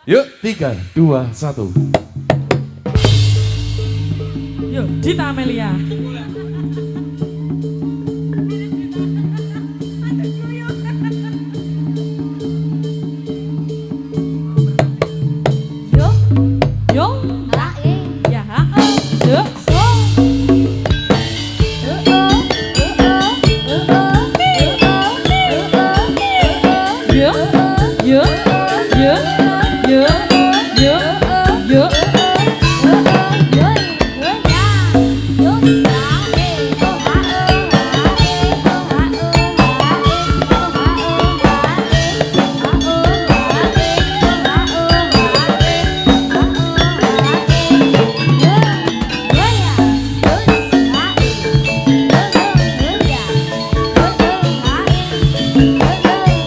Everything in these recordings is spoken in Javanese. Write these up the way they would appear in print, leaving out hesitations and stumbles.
Yuk, 3, 2, 1. Yuk, Dita Amelia. Yuk, Yuk, rae, ya, yuk, so. yuk, yuk, yuk, yuk, yuk, yuk.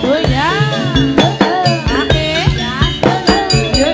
Oh ya, ae,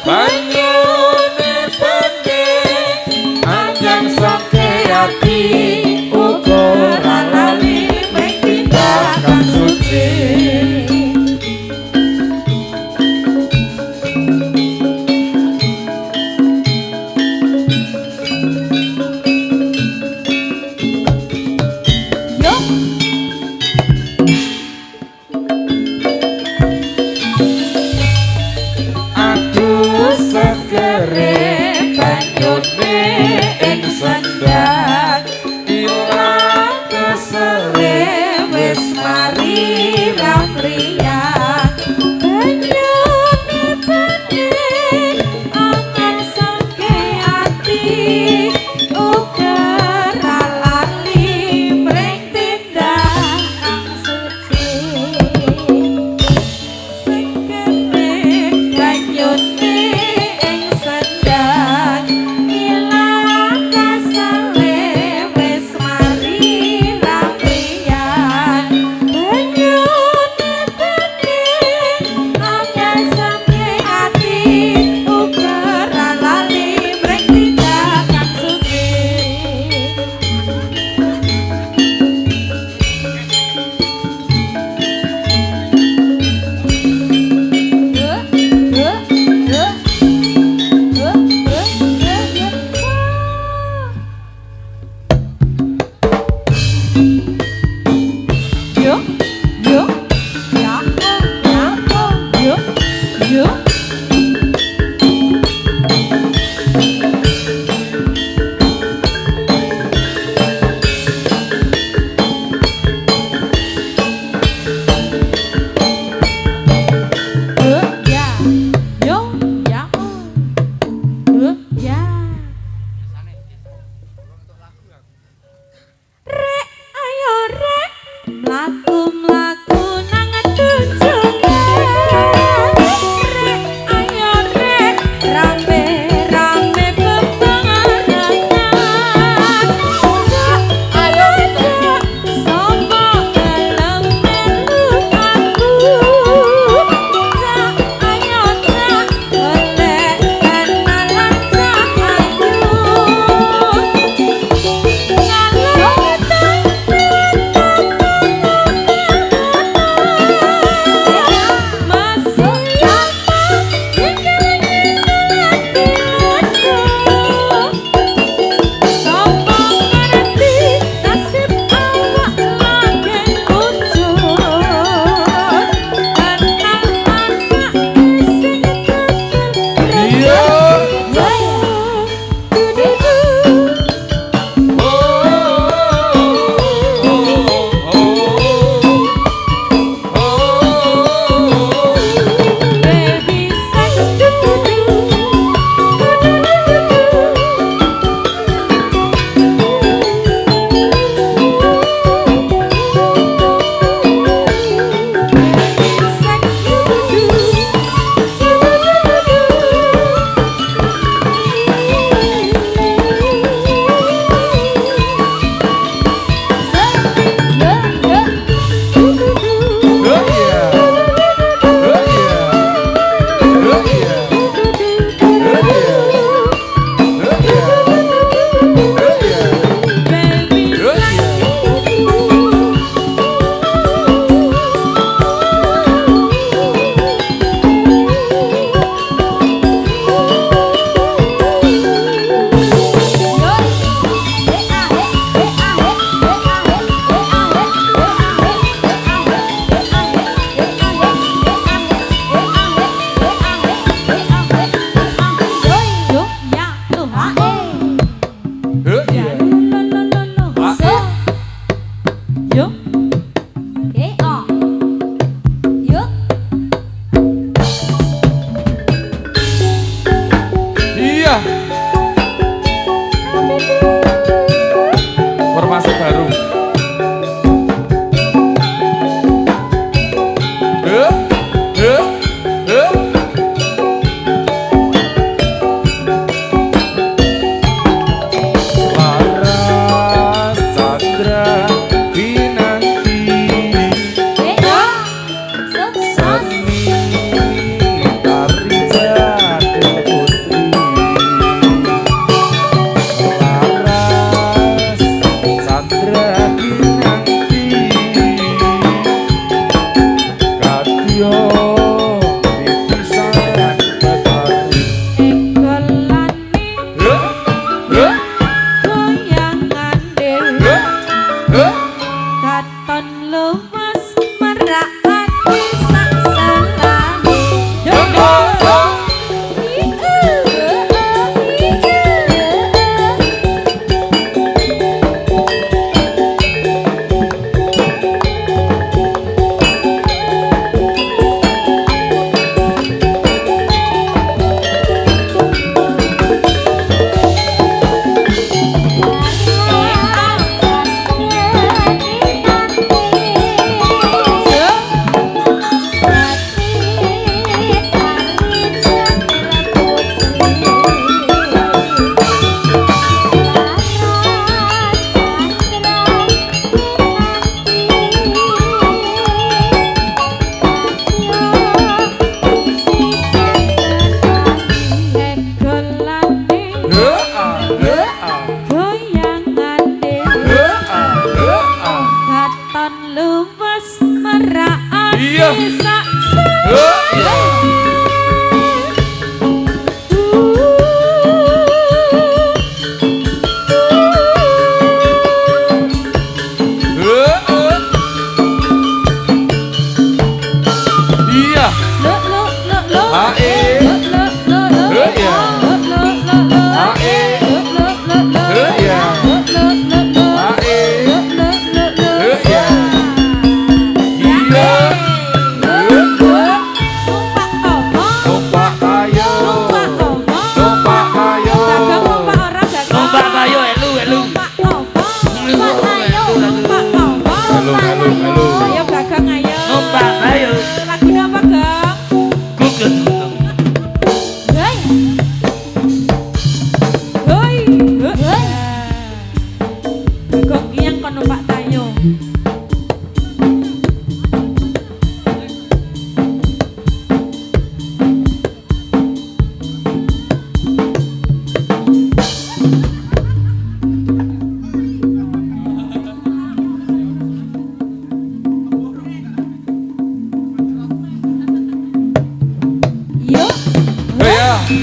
Banyune pende anjang sangke ati Jarum. Laras Chandra Winanti Sani Tari Jati Putri Laras Chandra Winanti Kadyo Dipisan Betari Katon luwes merakake sak selane. Luwes merakake sak Iya. Ayo Gagang ayo. Numpak ayo. Lagune apa, Gang? Gugus. Hei. Hei. Hei. Gagang kiyang kon numpak tayo. Yuk. Ya. Yeah.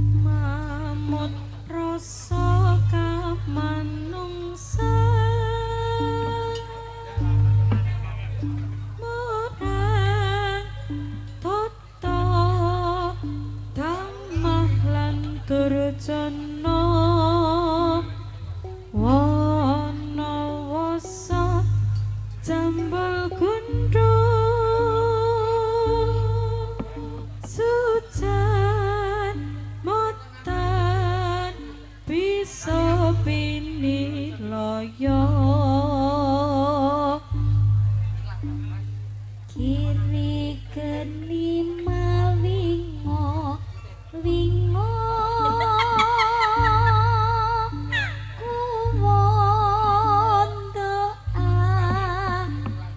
Mamut rasa kamanungsa murah tata tamah lan durjana wana wasa jambal gundul sujan motan bisa pini loyo kiri geni mawingo wingo kuwon doa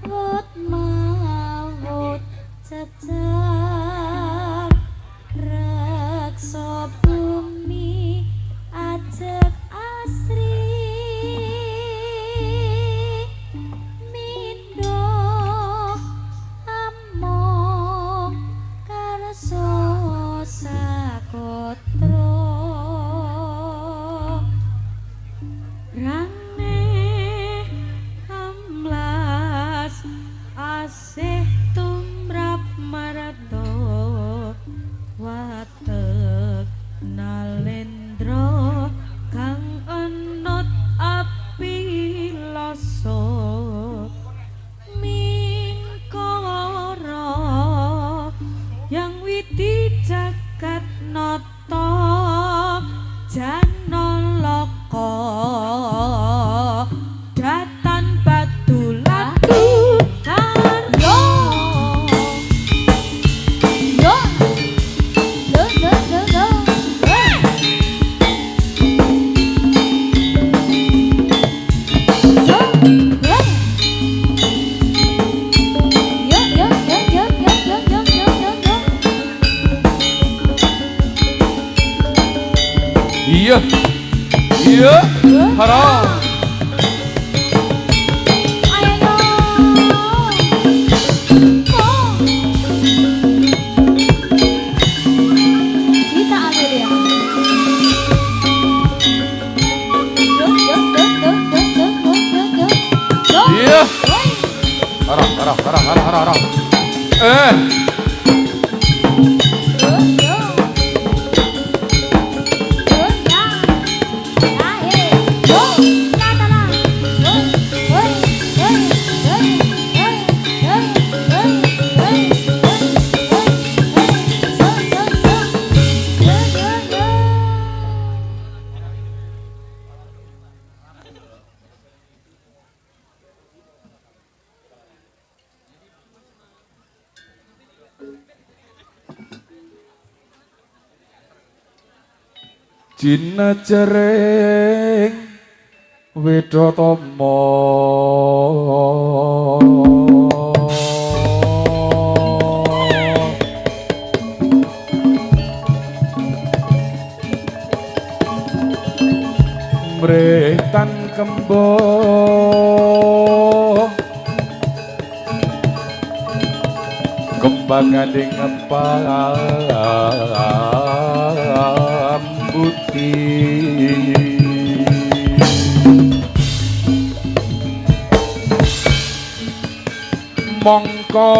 wut mawut cecer reksa bumi ajek asri mindo among karso sakotra rane amlas asih tumrap marado watek nalendra kang enut api lasa mingkara yang widi jagat nata janalaka datan batu latu lan yo yo lo lo lo lo so yo yo yo yo yo yo yo yo yo yo Iya. Iya. Haram. ayo kok Cita Amelia yo yo yo yo yo yo yo yo yo Iya. Haram. Dina jering Widodama Mretan kembang kembangane putih mongko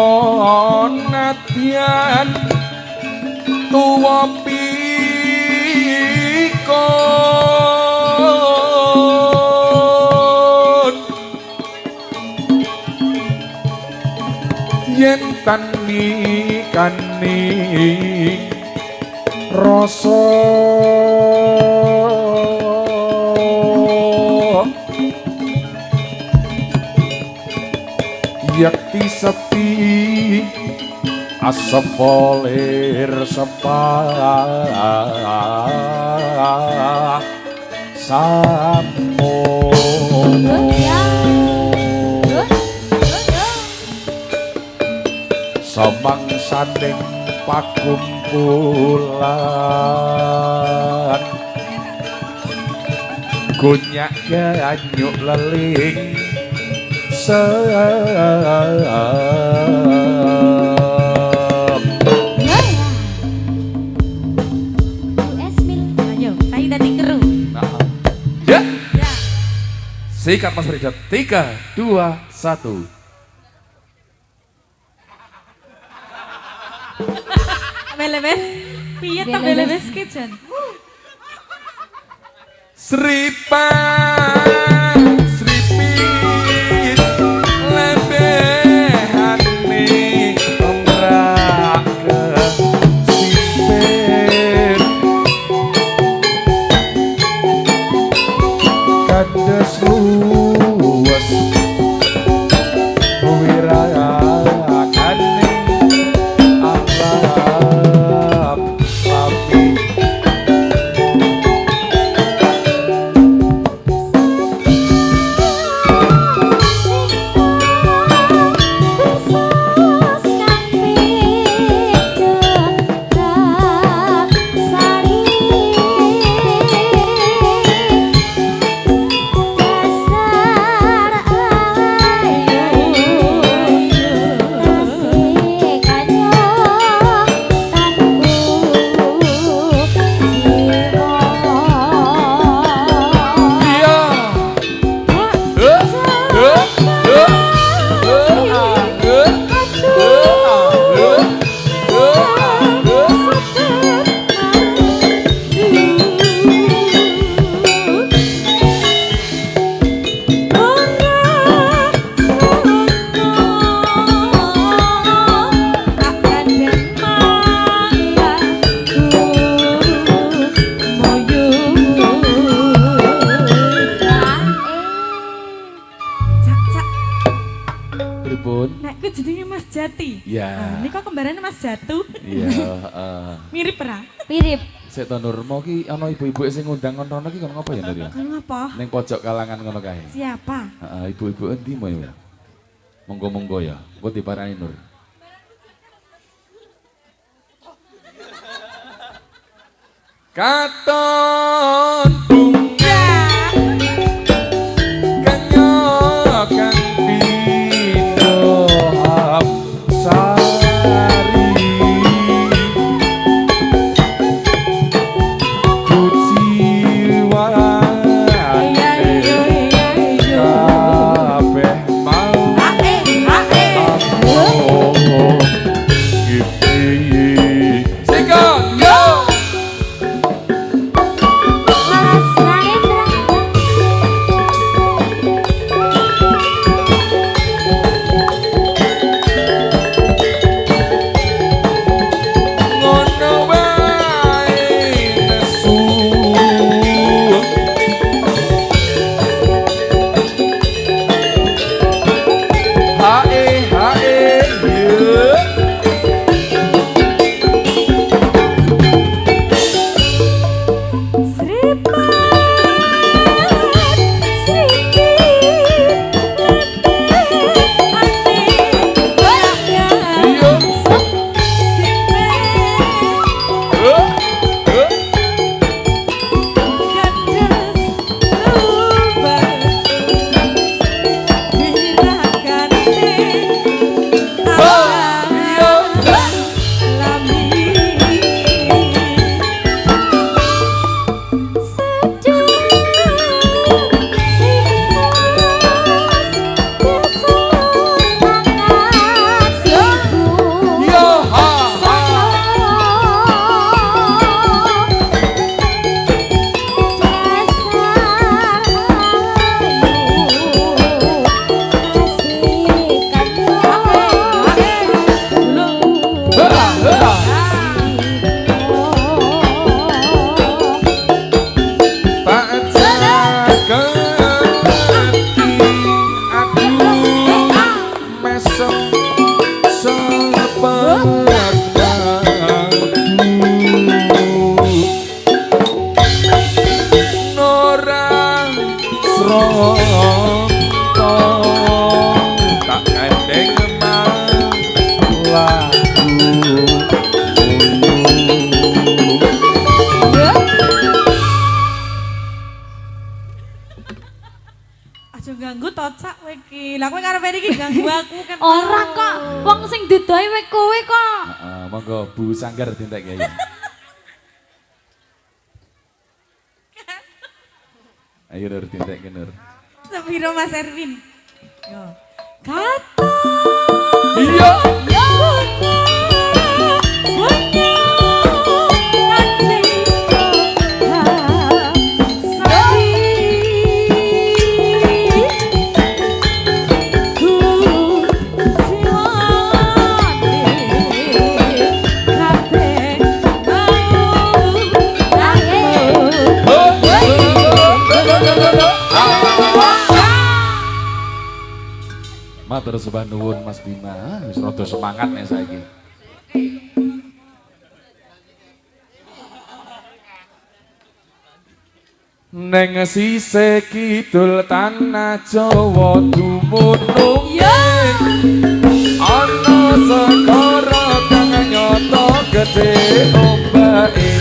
nadyan tuwa pikon yen tanikani rasa yakti sepi asap polir sepah sampo samangsaning pakumpulan gonyak ganyuk leling Ayo, saya tadi keru. Ya. Sikat Mas Richard. 3, 2, 1. Belebes, piye ta belebes ki jan? Sripan, sripit, lebehane ombrak kesipit kades luwes wirakane alam api Ya. Ini kok kembarannya Mas Jatuh? Iya, Mirip ra? Mirip. Sik to Nur, mau ki ana ibu-ibu sing ngundang ngono ki kon ngapa ya Nur ya? Kon ngapa? Ning pojok kalangan ngono kae. Siapa? Heeh, ibu-ibu endi mo ya? Monggo-monggo ya, engko diparani Nur. Katon bunga kanyokan pino sari kuciwa kabeh mau Sika yo tak gandeng lagu Ya. Aja ganggu tocak kowe iki. Lah kowe karepe iki ganggu aku kan. Ora kok, wong sing didohi wek kowe kok. monggo Bu Sanggar dintek ya. Ayo Nur dintek ke Nur. Sepiro Mas Erwin? Yo. Kata Iya. ya punya kandeng sari ku siwane kabeh Matur sembah nuwun Mas Bima, wis rada semangat nek saiki. Neng sisih kidul tanah Jawa dumunung ana segara kang nyata gedhe ombake.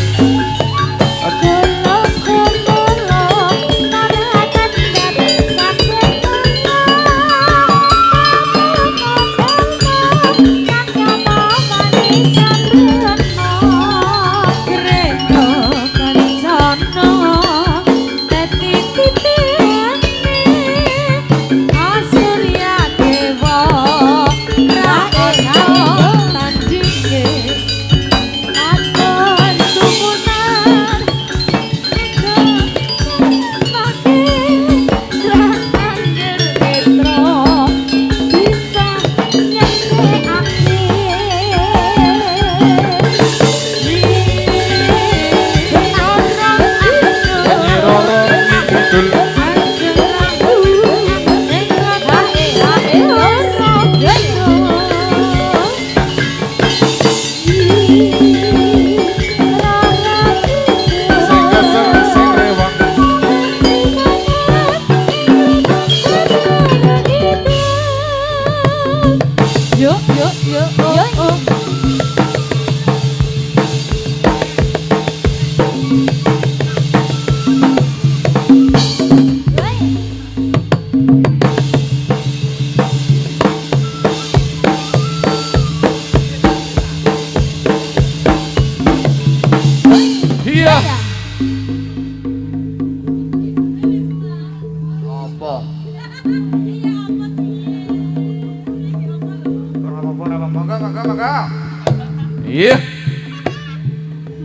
Iya.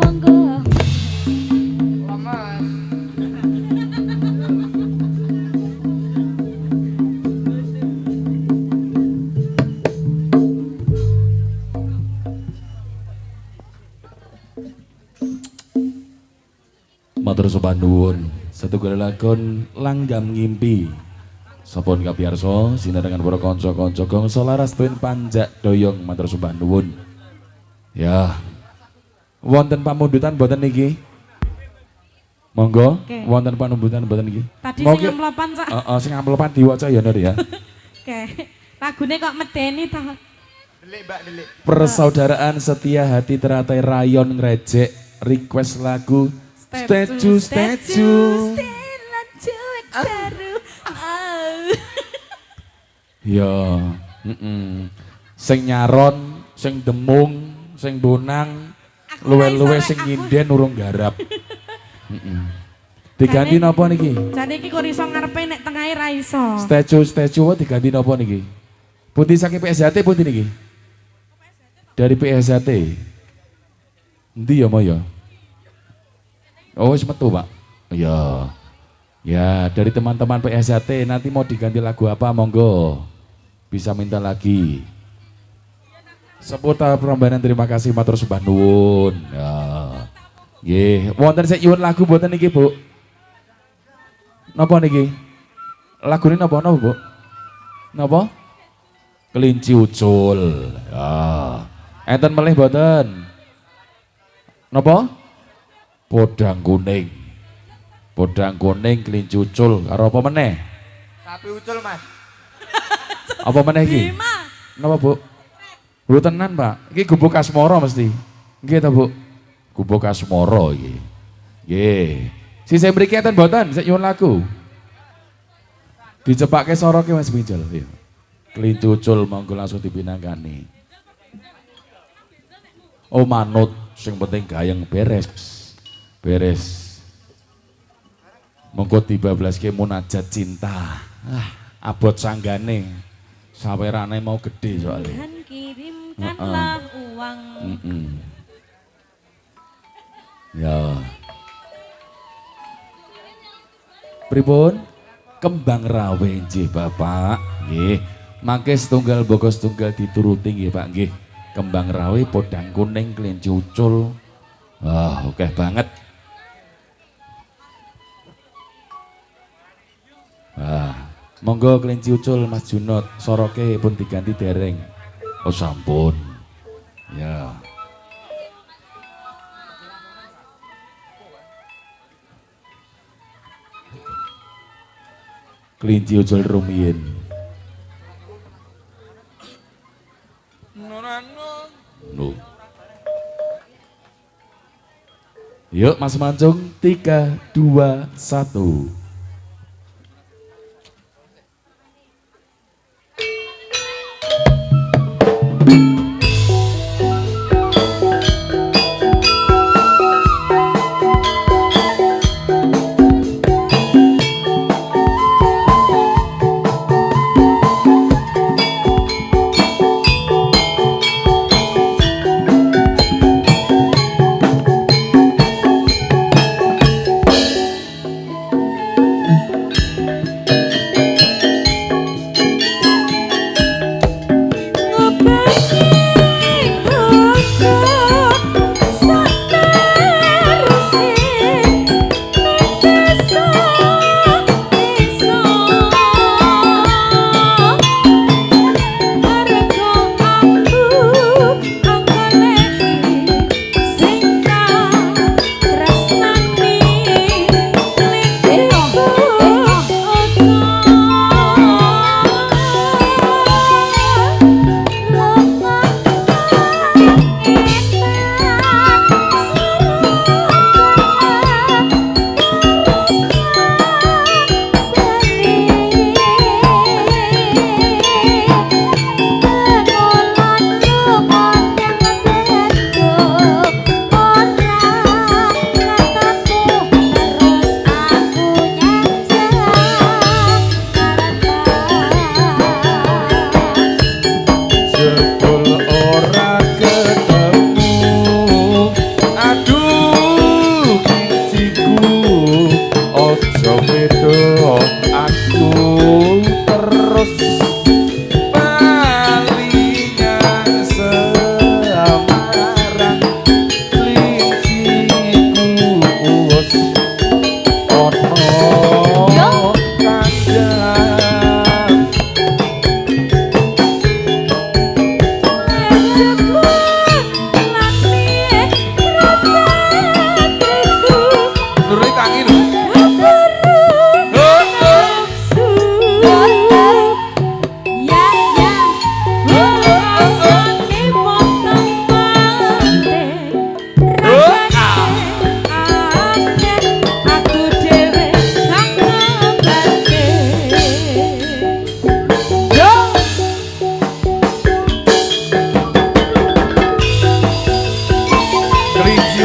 Monggo. Matur sembah nuwun. Setunggal lakon langgam ngimpi. Sapun kapiyarsa sinarengan para kanca-kanca gongso laras tuwin panjak doyong matur sembah nuwun. Ya. Wonten pamundutan mboten niki? Monggo, Oke. wonten pamundutan mboten niki? Tadi Monggo. sing amplopan Cak. Heeh, sing amplopan diwaca ya Nur ya. Oke. Lagune kok medeni ta. Persaudaraan setia hati teratai rayon ngrejek request lagu Statue Statue. Stella cuek baru. Ya, sing nyaron, sing demung, sing bonang, luwe-luwe sing nyinden urung garap. Diganti napa niki? Jane iki kok iso ngarepe nek tengahe ra iso. Statue diganti napa niki? Putih saking PSHT putih niki? Dari PSHT. Endi ya Mo ya? Oh, wis metu, Pak. Ya. Ya, dari teman-teman PSHT nanti mau diganti lagu apa monggo. Bisa minta lagi. Seputar perambanan terima kasih matur sembah nuwun. Ya. Nggih, wonten sing nyuwun lagu mboten niki, Bu? Napa niki? Lagune napa Bu? Napa? Kelinci ucul. Ya. Enten melih mboten? Napa? Podang kuning. Podang kuning, kelinci ucul, karo apa meneh? Sapi ucul, Mas. Apa meneh iki? Bima. Napa, Bu? Bu tenan, Pak. Iki gubuk asmara mesti. Nggih ta, Bu? Gubuk asmara iki. Nggih. Sisih mriki enten mboten sik nyuwun lagu. Dicepake soroke Mas Pinjol. Iya. Kelinci ucul monggo langsung dipinangkani. Oh manut, sing penting gayeng beres. Beres. Monggo dibablaske munajat cinta. Abot sanggane. Sawerane mau gede soalnya. Tuhan kirimkanlah uang. Ya. Pripun? Kembang rawe nggih Bapak. Nggih. Mangke setunggal boko setunggal dituruti nggih Pak nggih. Kembang rawe, podang kuning, kelinci ucul. Wah, oke banget. Wah, monggo kelinci ucul Mas Junot, soroke pun diganti dereng. Oh sampun. Ya. Kelinci ucul rumiyin. No. Yuk Mas Mancung, 3, 2, 1.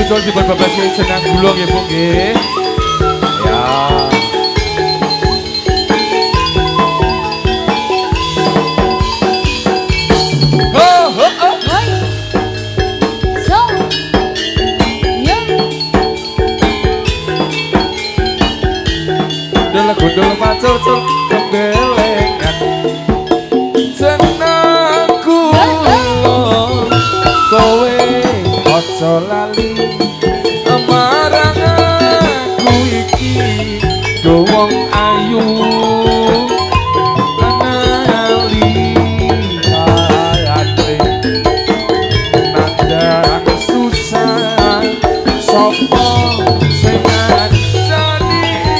Betul dipun babas jenang gulung ya Bu nggih. Ya. Gundul macul-cul kebelengan senangku kowe ojo lali marang aku iki dowong ayu anali ayate nandang susah sopo sing jadi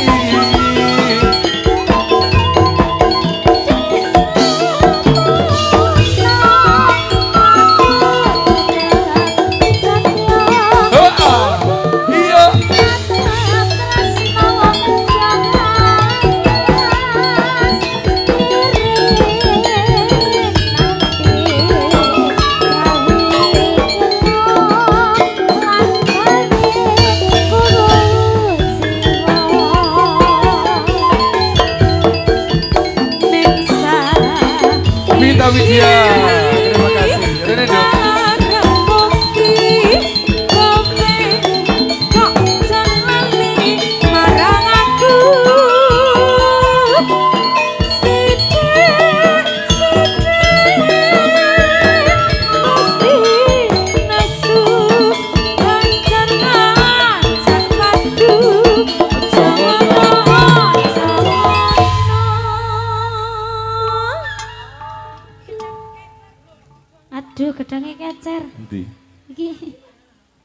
Di. Iki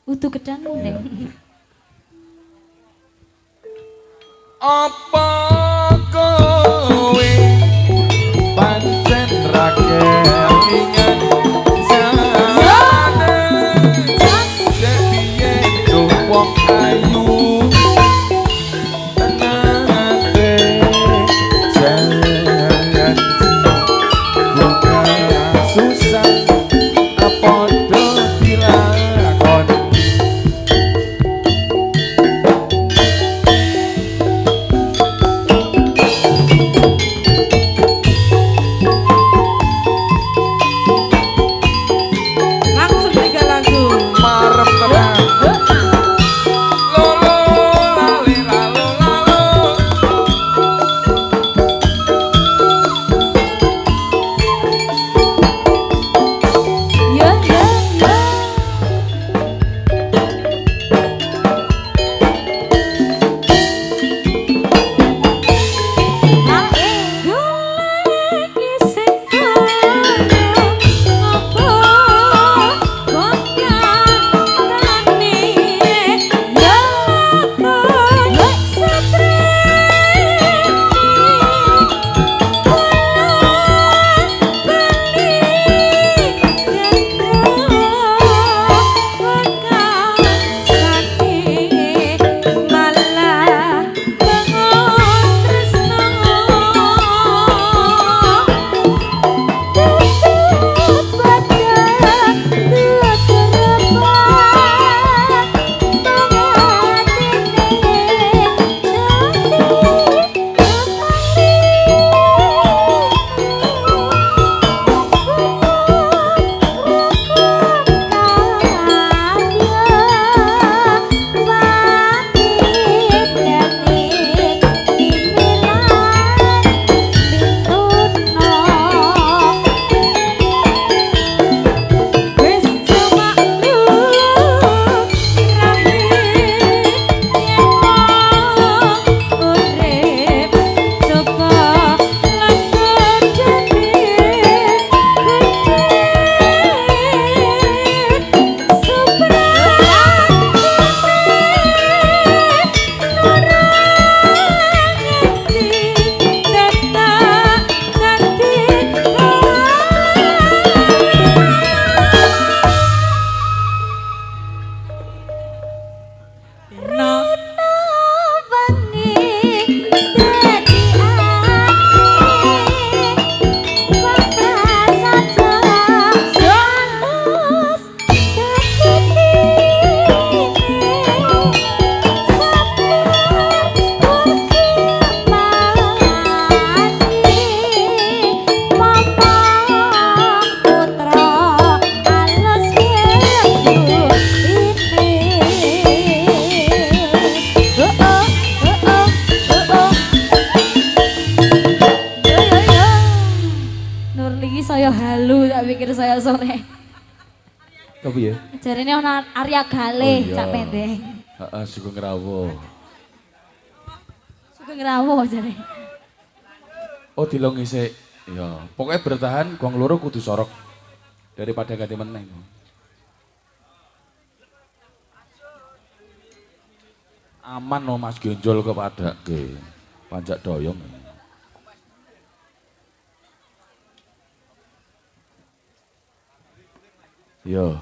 utuh gedangmu Iya. Deng. Apa kowe pancen ra kelingan jane sepiye do wong ayu nate jangan buka susah apa do dilakon. Langsung 3 lagu. Marem tenang. Lolo lali lalo lalo. Ya ya ya. Golek isih kaya ngopo konyangane ya lakon satrene Saya halu, tak pikir saya sore. Tapi ya? Jarine ana Arya Gale, Oh, iya. cak pendek. Heeh, Sugeng Rawo. Sugeng Rawo jare. Oh, dilongi sik. Ya, pokoknya bertahan gong loro kudu sorok daripada ganti meneng. Aman no Mas Genjol kepada ke panjak doyong. Yo,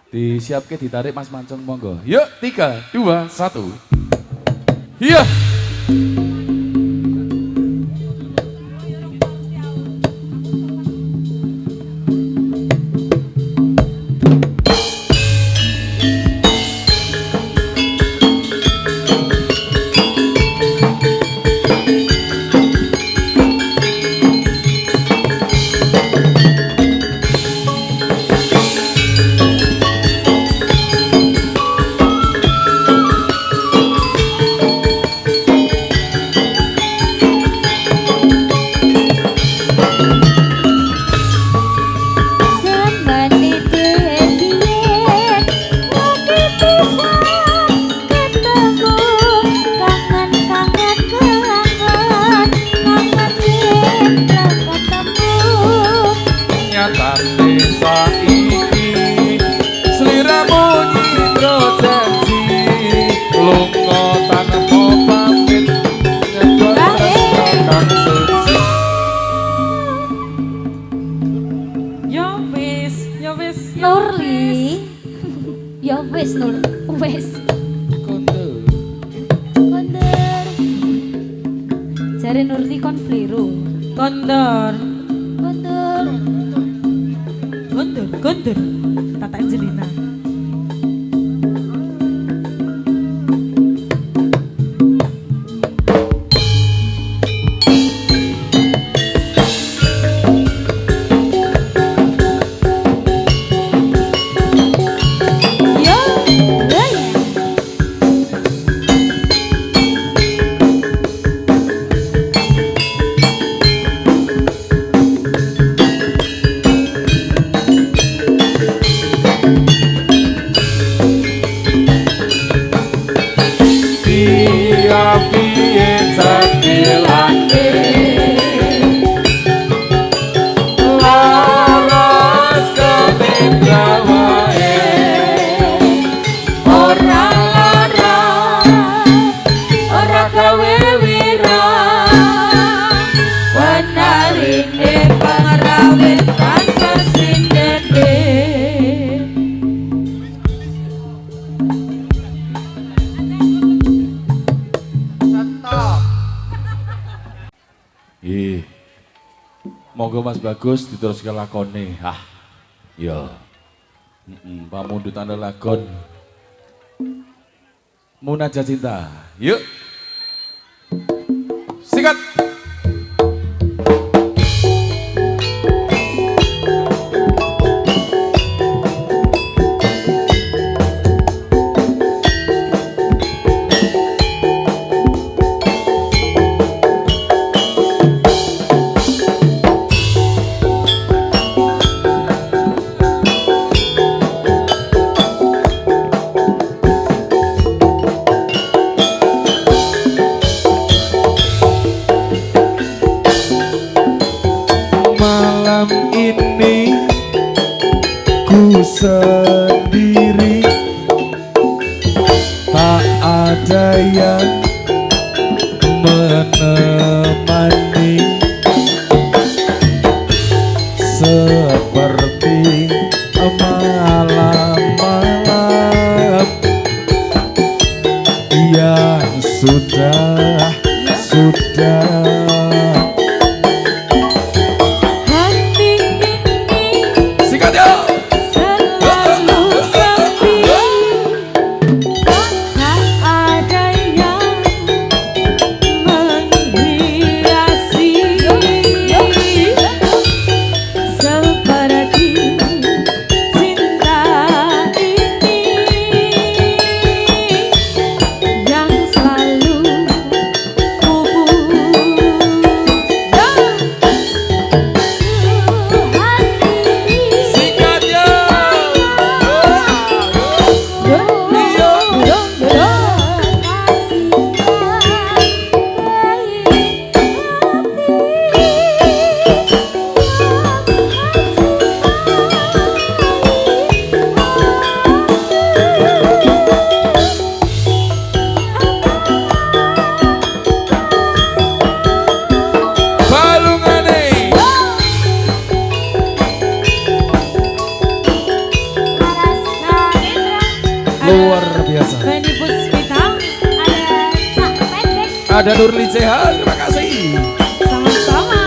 disiapke ditarik Mas Mancung monggo. Yuk, 3, 2, 1. Iya. Jare Nurti kon Flero. Kondor. Kondur. Gondor. Tata Angelina. Yo, Raya. piye sakilane laras ketika wae ora lara ora gawe wira wanarine pangrawit kanca sindene. Monggo Mas Bagus diteruskan lakone. Ya. Pamundhut anda lakon. Munajat cinta. Yuk. Sikat. Malam ini ku sendiri, tak ada yang menemani, seperti malam-malam yang sudah sikat yo. Selalu sepi, tak ada yang menghiasi, seperti cinta ini yang selalu Sikat yo. Balungane luar biasa. Benny Puspita, Ada Nurli CH, terima kasih. sama-sama.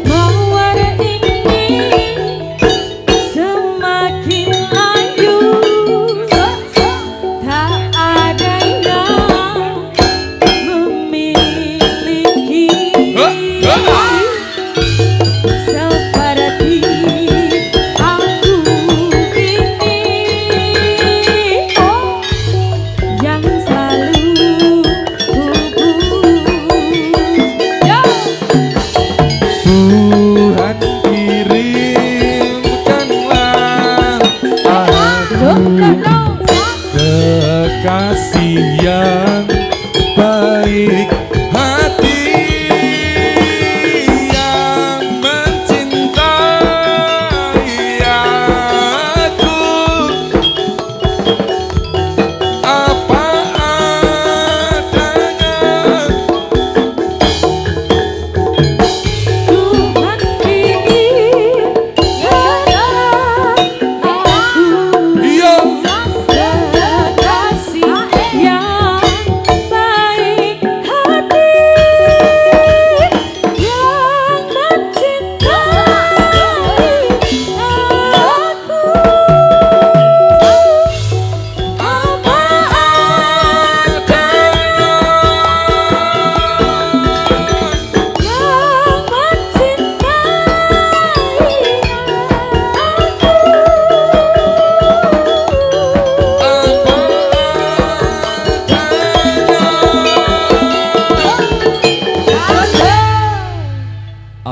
Mawar ini semakin layu, tak ada yang memiliki.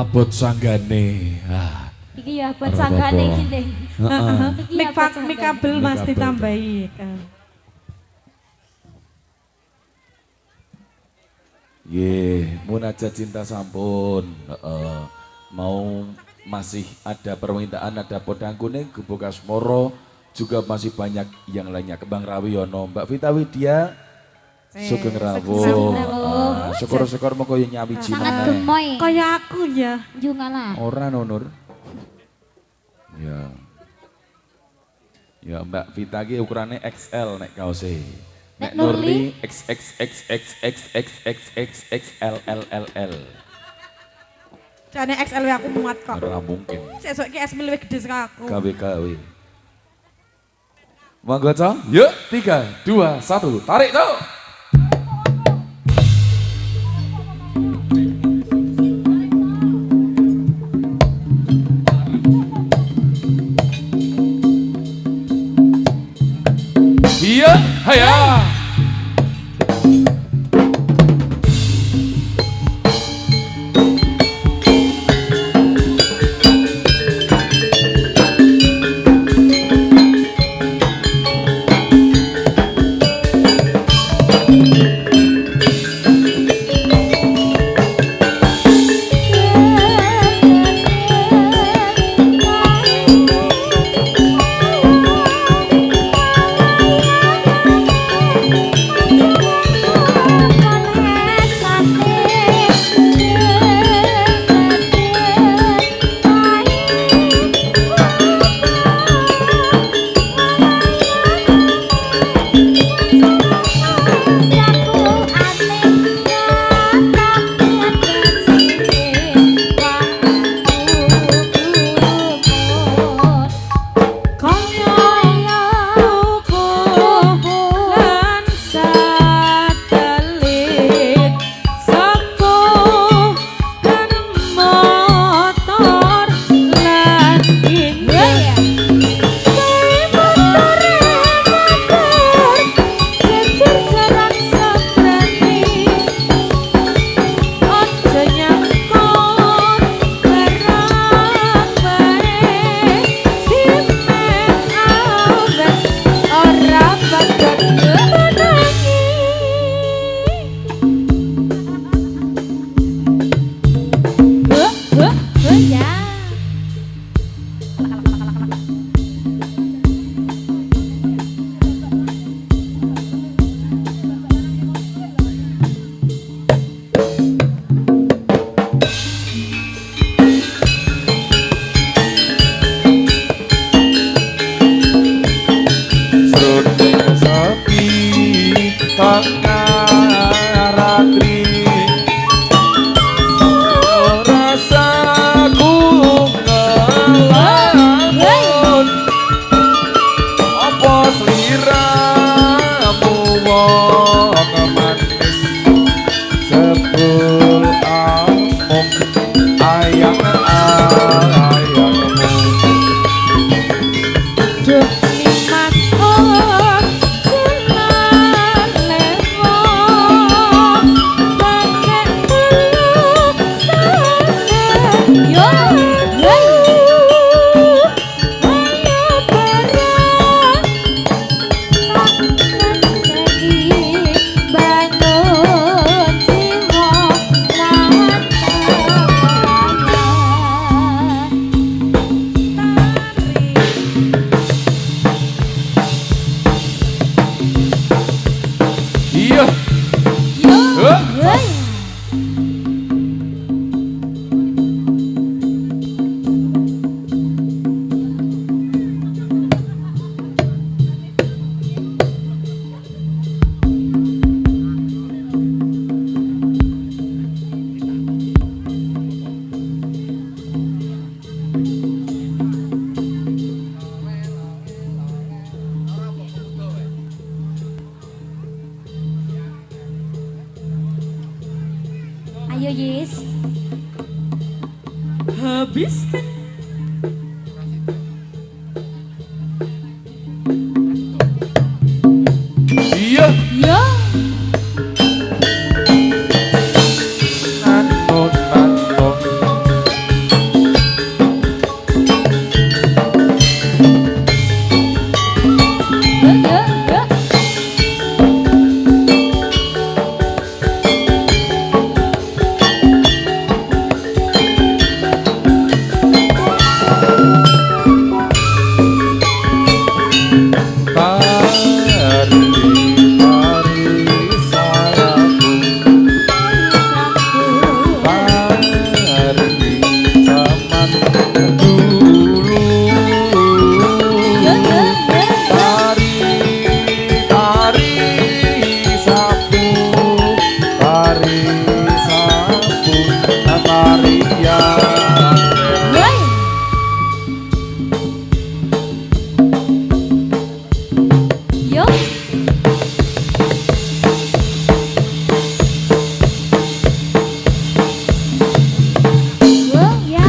abot sanggane. Ah. Iki ya buat Ora sanggane apa-apa. iki, Ding. Heeh. Iki ya buat Mik sanggane. kabel Mik Mas kabel. ditambahi kan. Munajat cinta sampun. Mau masih ada permintaan, ada podang kuning, gubuk asmoro, juga masih banyak yang lainnya. Kembang Rawiono, Mbak Vita Widya, Sugeng Rawuh. Syukur-syukur mengko yo nyawiji Sangat meneh. gemoy. Kayak aku ya. Jungalah. Ora Nur. Ya. Ya Mbak Vita ki ukurannya XL nek kaose. Nek Nek Nurli? Nurli XXXXXXXXXLLLL. Jane XLW aku muat kok. Ora mungkin. Sesuk iki S luwih gede saka aku. KW. Monggo Cok. Yuk 3 2 1 tarik Cok. Iya, haya. Ayo Yis. Habis kan. Iya. Yo. Nantun. tarian. Woi. Yo. Wah, ya.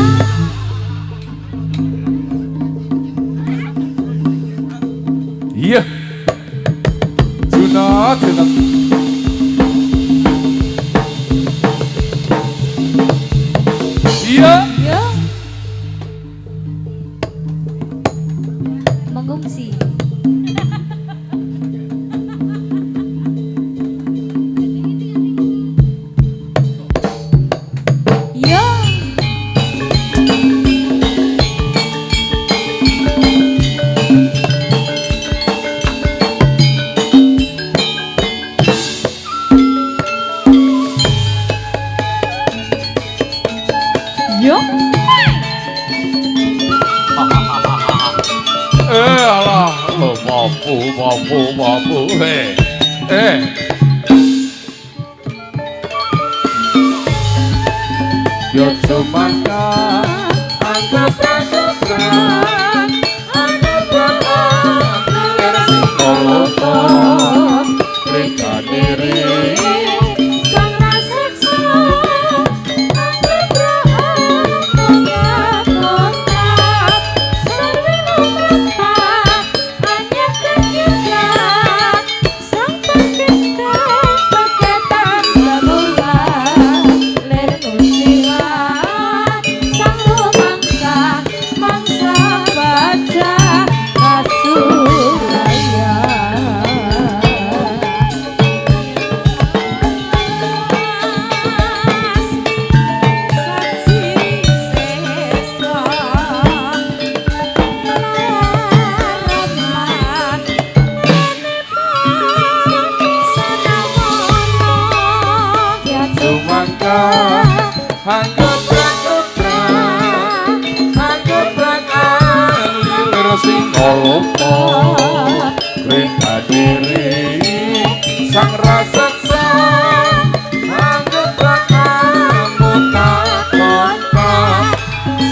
Iya. Junot, junot. Iya. Yo. Mengungsi. Yo. Yo. Alah, lo mampu, Yo cuma anggap Rika diri Sang raseksa anggap kontak sarwi mumpak hanya kenyataan sang pencipta paketan semula lereng usilan sang rumangsa mangsa baca kasuraya. Rika diri sang raseksa anggap kontak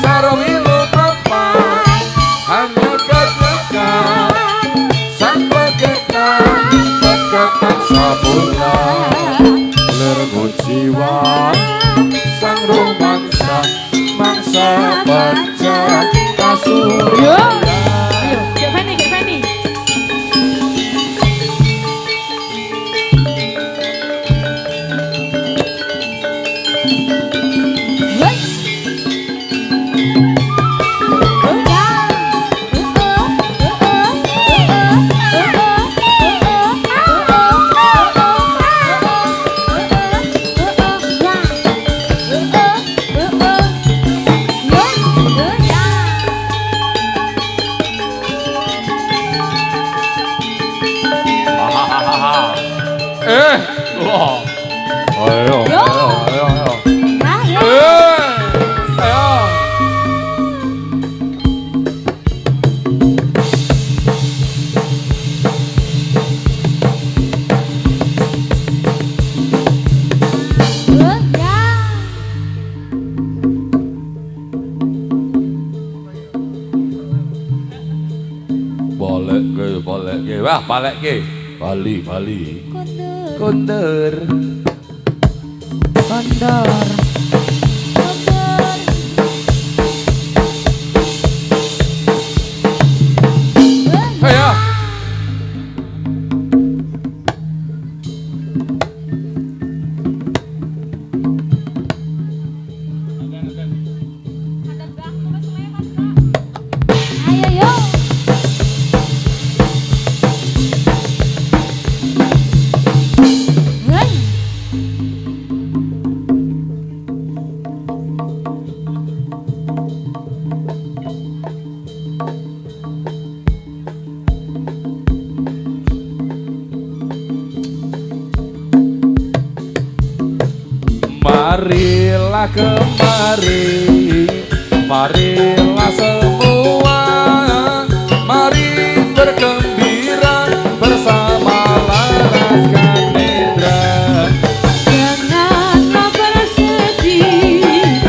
sarwi lupapak hanya kedekat sang paketan sabula lergo jiwa sang rumangsa mangsa baca kasurya. Ayo, Kak Feni, Kak Feni. Wah. Ayo. Yo. Nah, ya. Ayo. Boleh ke, wah balik ke, Bali. Kondur. Kondor. Ayo. Ayo yo. Hei. Marilah kemari, marilah semua, mari bergembira bersama laraskan nidra. Janganlah bersedih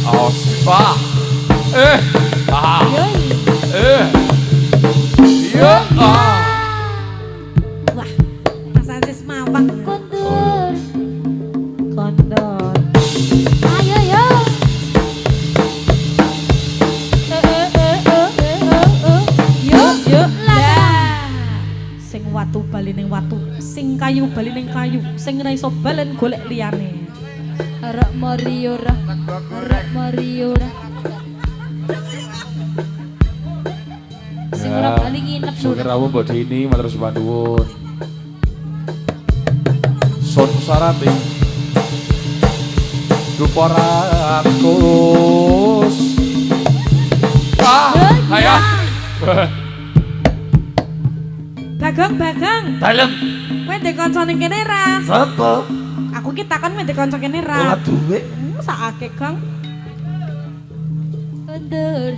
kaos. Wah. Ah. Yoi. Iya. Ah. Wah, Mas Aziz mawang. Kondur. Kondor. Ayo yo. Yuk, Yuk, lah. lah. Sing watu bali ning watu, sing kayu bali ning kayu, sing ra iso balen golek liyane. Arek Mario ra. Arek Mario ra. Sing ora bali nginep lho. Sugeng rawuh Mbok Dini matur sembah nuwun. Sun sarati. Duporakus. Ah, ayo. Bagong. Dalem. Kowe ndek kanca ning kene ra? Sapa? Aku ki takon ndek kanca kene ra. Ora duwe. Sakake, Kang. Kondur.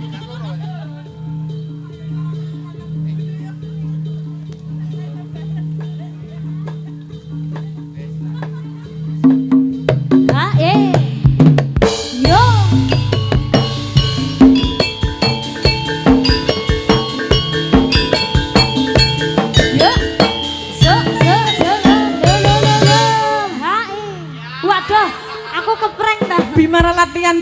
Ha yo. Yo. Lo. Ha. Waduh, aku keprank dah. Bimara latihan